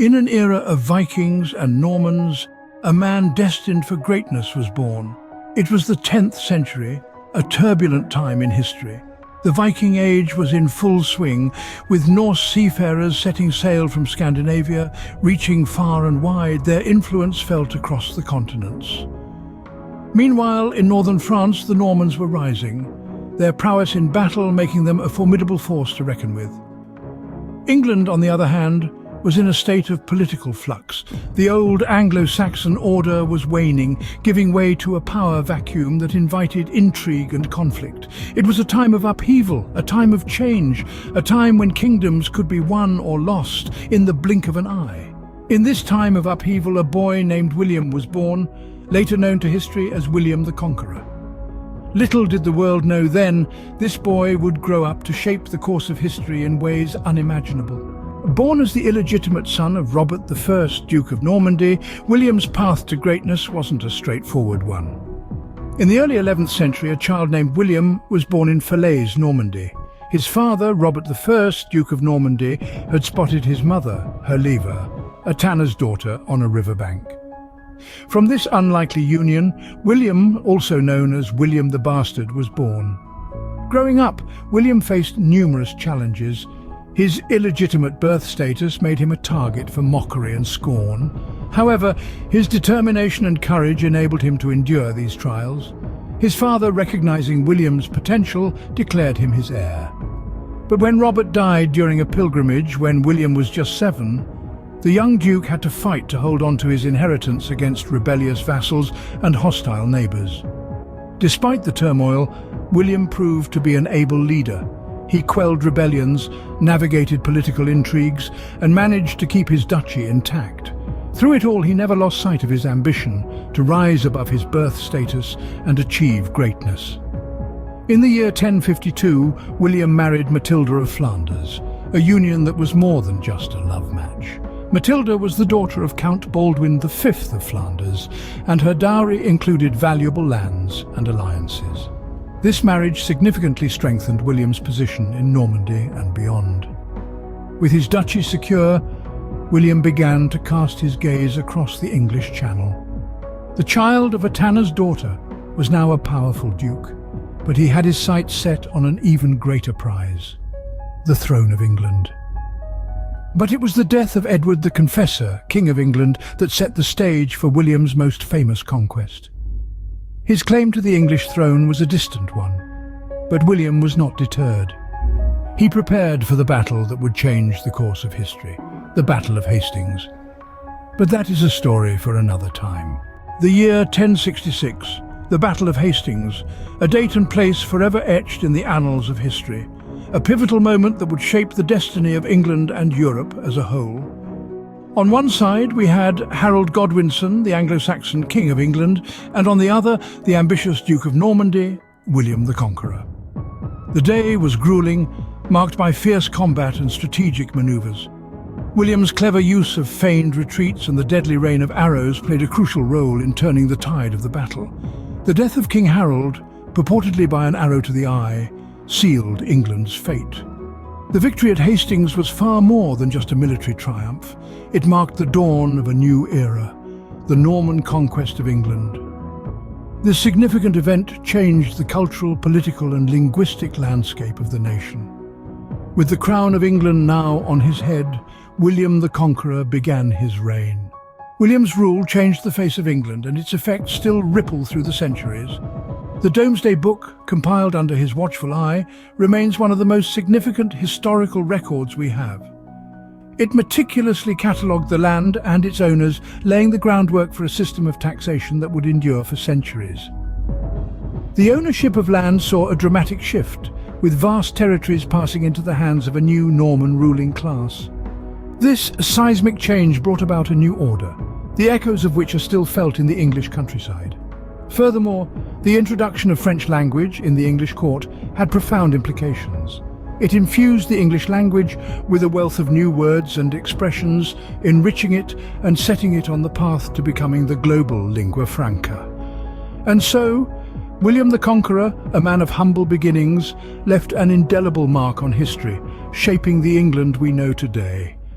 In an era of Vikings and Normans, a man destined for greatness was born. It was the 10th century, a turbulent time in history. The Viking Age was in full swing, with Norse seafarers setting sail from Scandinavia, reaching far and wide. Their influence felt across the continents. Meanwhile, in northern France, the Normans were rising, their prowess in battle making them a formidable force to reckon with. England, on the other hand, was in a state of political flux. The old Anglo-Saxon order was waning, giving way to a power vacuum that invited intrigue and conflict. It was a time of upheaval, a time of change, a time when kingdoms could be won or lost in the blink of an eye. In this time of upheaval, a boy named William was born, later known to history as William the Conqueror. Little did the world know then, this boy would grow up to shape the course of history in ways unimaginable. Born as the illegitimate son of Robert I, Duke of Normandy, William's path to greatness wasn't a straightforward one. In the early 11th century, a child named William was born in Falaise, Normandy. His father, Robert I, Duke of Normandy, had spotted his mother, Herleva, a tanner's daughter, on a riverbank. From this unlikely union, William, also known as William the Bastard, was born. Growing up, William faced numerous challenges. His illegitimate birth status made him a target for mockery and scorn. However, his determination and courage enabled him to endure these trials. His father, recognizing William's potential, declared him his heir. But when Robert died during a pilgrimage when William was just 7, the young duke had to fight to hold on to his inheritance against rebellious vassals and hostile neighbors. Despite the turmoil, William proved to be an able leader. He quelled rebellions, navigated political intrigues, and managed to keep his duchy intact. Through it all, he never lost sight of his ambition to rise above his birth status and achieve greatness. In the year 1052, William married Matilda of Flanders, a union that was more than just a love match. Matilda was the daughter of Count Baldwin V of Flanders, and her dowry included valuable lands and alliances. This marriage significantly strengthened William's position in Normandy and beyond. With his duchy secure, William began to cast his gaze across the English Channel. The child of a tanner's daughter was now a powerful duke, but he had his sights set on an even greater prize, the throne of England. But it was the death of Edward the Confessor, King of England, that set the stage for William's most famous conquest. His claim to the English throne was a distant one, but William was not deterred. He prepared for the battle that would change the course of history, the Battle of Hastings. But that is a story for another time. The year 1066, the Battle of Hastings, a date and place forever etched in the annals of history, a pivotal moment that would shape the destiny of England and Europe as a whole. On one side, we had Harold Godwinson, the Anglo-Saxon King of England, and on the other, the ambitious Duke of Normandy, William the Conqueror. The day was grueling, marked by fierce combat and strategic maneuvers. William's clever use of feigned retreats and the deadly rain of arrows played a crucial role in turning the tide of the battle. The death of King Harold, purportedly by an arrow to the eye, sealed England's fate. The victory at Hastings was far more than just a military triumph. It marked the dawn of a new era, the Norman conquest of England. This significant event changed the cultural, political, and linguistic landscape of the nation. With the crown of England now on his head, William the Conqueror began his reign. William's rule changed the face of England, and its effects still ripple through the centuries. The Domesday Book, compiled under his watchful eye, remains one of the most significant historical records we have. It meticulously catalogued the land and its owners, laying the groundwork for a system of taxation that would endure for centuries. The ownership of land saw a dramatic shift, with vast territories passing into the hands of a new Norman ruling class. This seismic change brought about a new order, the echoes of which are still felt in the English countryside. Furthermore, the introduction of French language in the English court had profound implications. It infused the English language with a wealth of new words and expressions, enriching it and setting it on the path to becoming the global lingua franca. And so, William the Conqueror, a man of humble beginnings, left an indelible mark on history, shaping the England we know today.